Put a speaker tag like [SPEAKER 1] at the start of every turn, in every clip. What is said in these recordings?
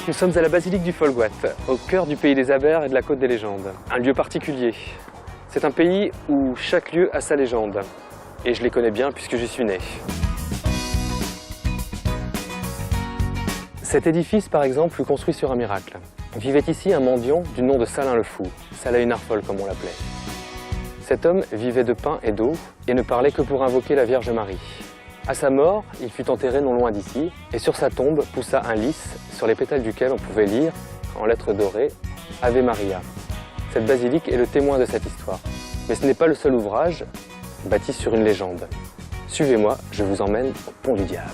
[SPEAKER 1] Nous sommes à la basilique du Folgoat, au cœur du pays des Abers et de la côte des légendes. Un lieu particulier. C'est un pays où chaque lieu a sa légende. Et je les connais bien puisque j'y suis né. Cet édifice, par exemple, fut construit sur un miracle. Vivait ici un mendiant du nom de Salin le Fou, Salahunnarphol comme on l'appelait. Cet homme vivait de pain et d'eau et ne parlait que pour invoquer la Vierge Marie. À sa mort, il fut enterré non loin d'ici, et sur sa tombe poussa un lys sur les pétales duquel on pouvait lire, en lettres dorées, Ave Maria. Cette basilique est le témoin de cette histoire. Mais ce n'est pas le seul ouvrage bâti sur une légende. Suivez-moi, je vous emmène au Pont du Diable.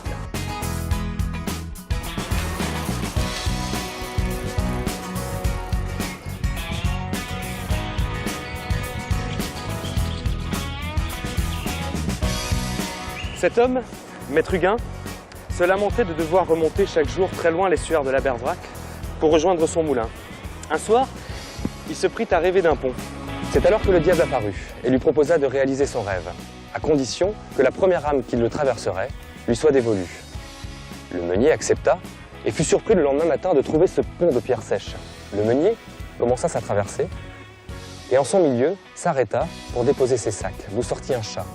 [SPEAKER 1] Cet homme, Maître Huguin, se lamentait de devoir remonter chaque jour très loin les sueurs de l'Abersvrac pour rejoindre son moulin. Un soir, il se prit à rêver d'un pont. C'est alors que le diable apparut et lui proposa de réaliser son rêve, à condition que la première âme qui le traverserait lui soit dévolue. Le meunier accepta et fut surpris le lendemain matin de trouver ce pont de pierre sèche. Le meunier commença sa traversée et en son milieu s'arrêta pour déposer ses sacs, d'où sortit un chat.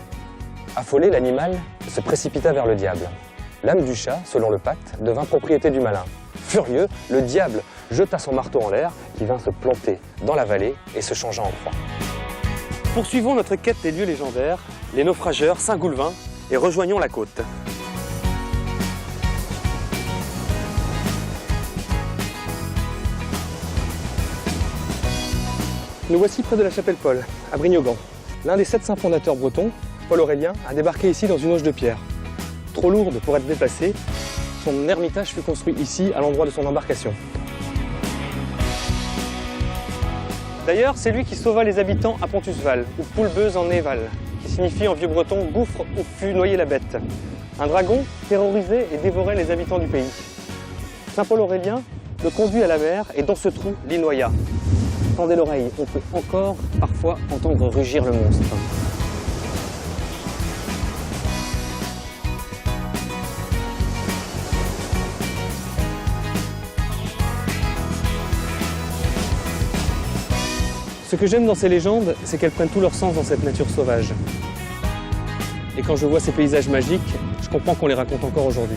[SPEAKER 1] Affolé, l'animal se précipita vers le diable. L'âme du chat, selon le pacte, devint propriété du malin. Furieux, le diable jeta son marteau en l'air, qui vint se planter dans la vallée et se changea en croix. Poursuivons notre quête des lieux légendaires, les naufrageurs, Saint-Goulevin, et rejoignons la côte. Nous voici près de la chapelle Paul, à Brignogan. L'un des 7 saints fondateurs bretons, Paul Aurélien, a débarqué ici dans une auge de pierre. Trop lourde pour être déplacée, son ermitage fut construit ici, à l'endroit de son embarcation. D'ailleurs, c'est lui qui sauva les habitants à Pontusval, ou Poulbeuse en Éval, qui signifie en vieux breton « gouffre où fut noyée la bête ». Un dragon terrorisait et dévorait les habitants du pays. Saint Paul Aurélien le conduit à la mer et dans ce trou l'y noya. Tendez l'oreille, on peut encore parfois entendre rugir le monstre. Ce que j'aime dans ces légendes, c'est qu'elles prennent tout leur sens dans cette nature sauvage. Et quand je vois ces paysages magiques, je comprends qu'on les raconte encore aujourd'hui.